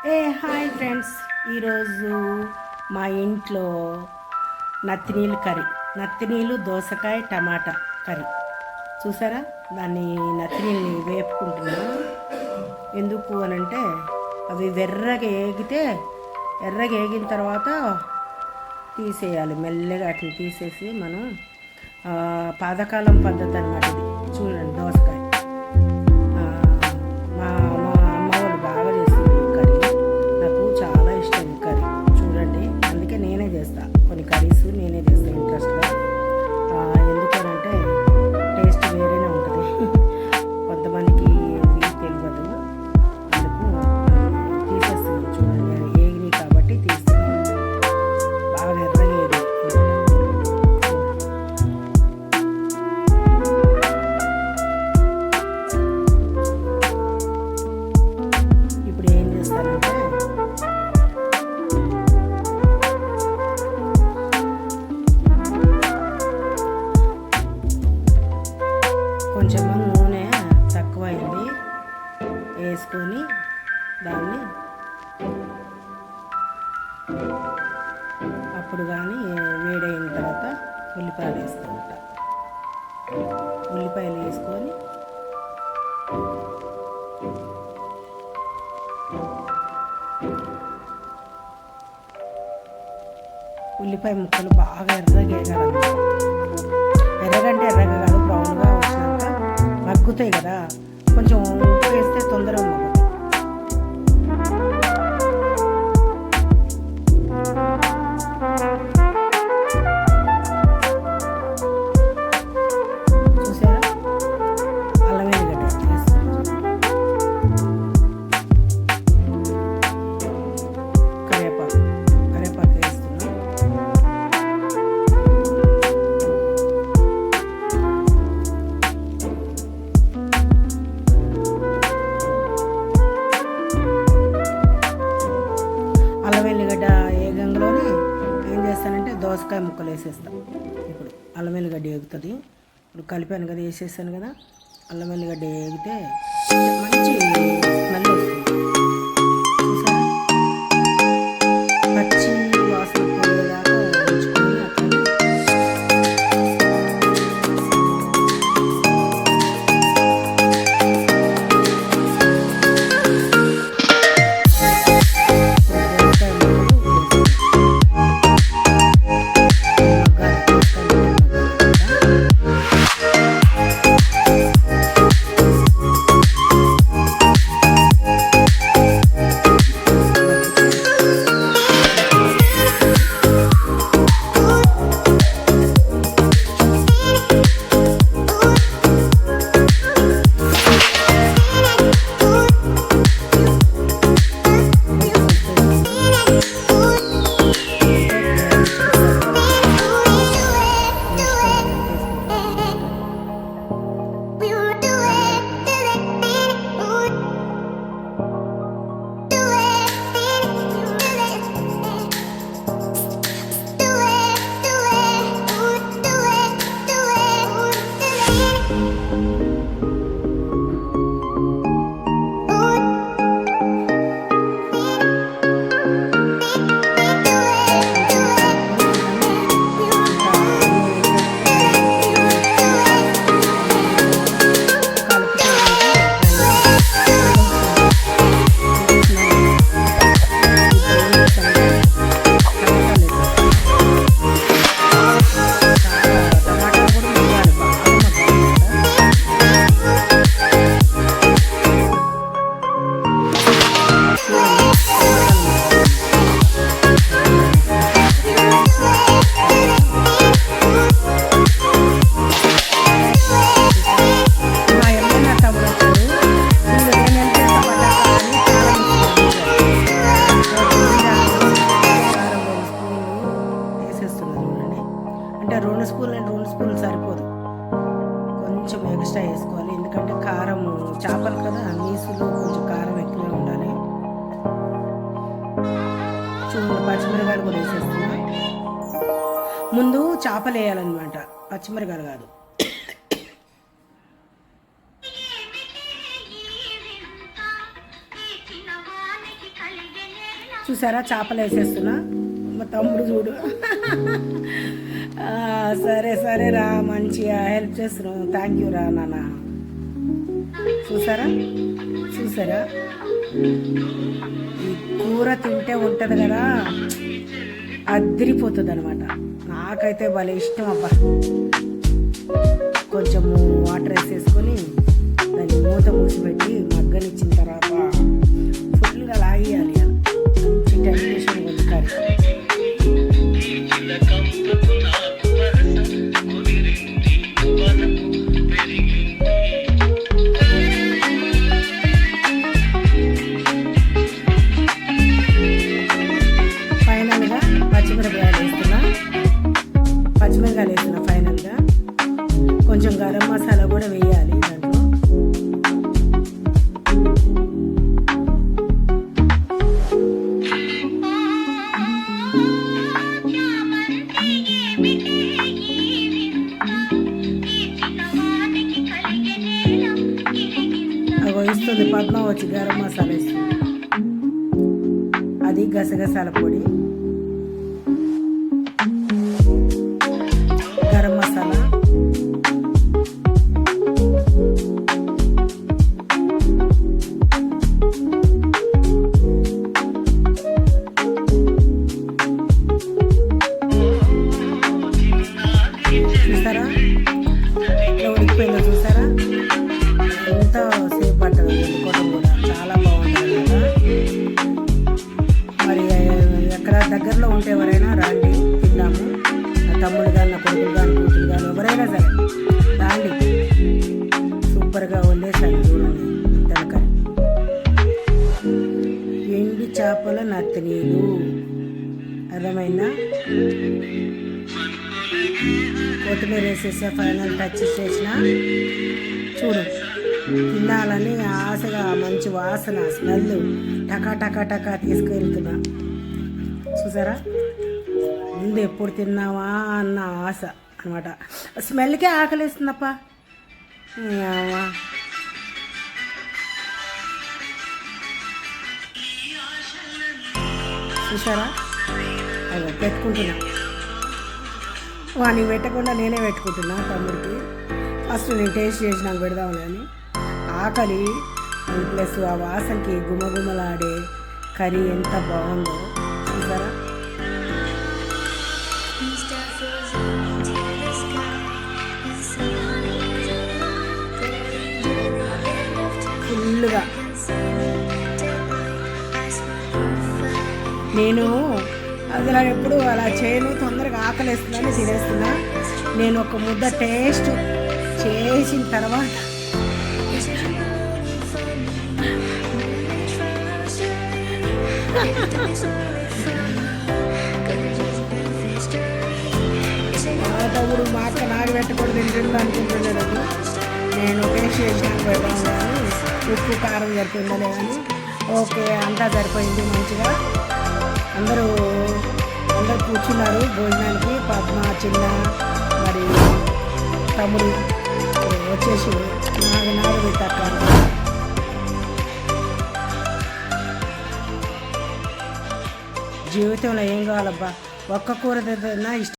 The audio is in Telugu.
హాయ్ ఫ్రెండ్స్, ఈరోజు మా ఇంట్లో నత్తినీళ్ళు కర్రీ, నత్తినీళ్ళు దోసకాయ టమాటా కర్రీ. చూసారా, దాన్ని నత్తినీళ్ళని వేపుకుంటున్నా. ఎందుకు అనంటే అవి ఎర్రగా ఏగిన తర్వాత తీసేయాలి. మెల్లగా వాటిని తీసేసి మనం పాతకాలం పద్ధతి అనమాట ఇది. చూడండి, దోసకాయ మా అమ్మ వాళ్ళు బాగా చేస్తుంది ఈ కర్రీ. నాకు చాలా ఇష్టం ఈ కర్రీ. చూడండి, అందుకే నేనే చేస్తాను. కొన్ని కర్రీస్ నేనే చేస్తాను ఇంట్రెస్ట్గా. ఎందుకనంటే టేస్ట్ వేరేనే ఉంటుంది. కొంతమందికి ఇది తెలియదు. అందుకు తీసేస్తున్నాను. చూడండి, ఏగినాయి కాబట్టి తీస్తున్నాను. బాగా ఎర్రగా ఏది ఇప్పుడు ఏం చేస్తానంటే కొంచెం నూనె తక్కువైంది వేసుకొని దాన్ని అప్పుడు కానీ వేడైన తర్వాత ఉల్లిపాయలు వేస్తూ ఉంటా. ఉల్లిపాయలు వేసుకొని ఉల్లిపాయ ముక్కలు బాగా ఎర్రగా వేయాలన్నమాట. ఎర్రగంటే ఎర్రగా కాదు, బ్రౌన్గా వచ్చినాక మగ్గుతాయి కదా. కొంచెం ఉప్పు వేస్తే తొందరగా మగ్గుతాయి. చూసారా, అల్లం వెల్లిగడ్డ వేస్తాను. కరివేపాకు వేస్తున్నాం. అల్లం వెల్లిగడ్డ ఏగంలోనే ఏం చేస్తానంటే దోసకాయ ముక్కలు వేసేస్తాను. ఇప్పుడు అల్లం వెల్లిగడ్డ ఏగుతుంది. ఇప్పుడు కలిపాను కదా, వేసేసాను కదా. అల్లం వెల్లిగడ్డ ఏగితే మంచి స్మెల్ వస్తుంది. చూసారా, పచ్చి వాసన పోయేదాకా ఉంచుకొని అట్లా దోసకాయ ముక్కలు మగ్గాలి. దోసకాయ ముక్కలు మగ్గాలి. అంటే 2 స్పూన్లు సరిపోదు, కొంచెం ఎక్స్ట్రా వేసుకోవాలి. ఎందుకంటే కారం చేపలు కదా, నీసులో కొంచెం కారం ఎక్కువే ఉండాలి. చూడండి, పచ్చిమిరకాయలు కూడా వేసేస్తున్నా. ముందు చేపలు వేయాలన్నమాట, పచ్చిమిరకాయలు కాదు. కలిగే చూసారా చేపలు వేసేస్తున్నా. మా తమ్ముడు చూడు. సరే సరే రా, మంచిగా హెల్ప్ చేస్తున్నావు, థ్యాంక్ యూ రా నాన్న. చూసారా చూసారా, ఈ కూర తింటే ఉంటుంది కదా, అదిరిపోతుంది అనమాట. నాకైతే భలే ఇష్టం అబ్బా. కొంచెము వాటర్ వేసేసుకొని దాన్ని మూత మూసిపెట్టి మగ్గనిచ్చిన తర్వాత ఫుల్గా లాగేయాలి. మంచి టెంపరేచర్ ఉంది కర్రీ. ఫైనల్గా పచ్చిమిరపకాయలు వేస్తున్నా. ఫైనల్గా కొంచెం గరం మసాలా కూడా వేయాలి దాంట్లో. అగో ఇస్తుంది పద్మ వచ్చి గరం మసాలా ఇస్తుంది. అది గసగసాల పొడి, గరం మసాలా, చూసారా ఇలా ఉడికిపోయిందో చూసారా. ఎంత సేపు పట్టదు వండుకోవడం కూడా, చాలా బాగుంటుంది కదా. మరి ఎక్కడ దగ్గరలో ఉంటే ఎవరైనా రండి, తిందాము. నా తమ్ముడు కానీ, నా కొడుకులు కానీ, కూతురు కానీ, ఎవరైనా సరే రండి. సూపర్గా వండేసాను చూడండి. తలకరి ఎండి చేపల నత్తనీలు, అర్థమైందా. కొత్తిమీర వేసేసా, ఫైనల్ టచ్ చేసిన. చూడు, తినాలని ఆశగా మంచి వాసన, స్మెల్ టకా టకా టకా తీసుకెళ్తున్నా. చూసారా, ముందు ఎప్పుడు తిన్నావా అన్న ఆశ అనమాట. స్మెల్కే ఆకలిస్తుందప్ప. చూసారా, అవి పెట్టుకుంటున్నా. వాడిని పెట్టకుండా నేనే పెట్టుకుంటున్నా తమ్ముడికి. ఫస్ట్ నేను టేస్ట్ చేసి నాకు పెడదాంలే అని. ఆకలి ప్లస్ ఆ వాసనకి గుమగుమలాడే కర్రీ ఎంత బాగుందో చూసారా. ఫుల్గా నేను అసలు ఎప్పుడు అలా చేయను, తొందరగా ఆకలిస్తుందని తినేస్తున్నా. నేను ఒక ముద్ద టేస్ట్ చేసిన తర్వాత తమ్ముడు మా అక్క నాకు పెట్టకూడదు తింటుందా అనుకుంటున్నాడు. నేను టేస్ట్ చేసినాక పెడతాను కానీ ఉప్పు కారం సరిపోయిందా లేదని. ఓకే, అంతా సరిపోయింది మంచిగా. అందరూ కూర్చున్నారు భోజనానికి. పద్మ, చిన్న, మరి తమ్ముడు వచ్చేసి నాకు పెట్టారు. జీవితంలో ఏం కావాలబ్బా, ఒక్క కూర తిన్నా ఇష్టం.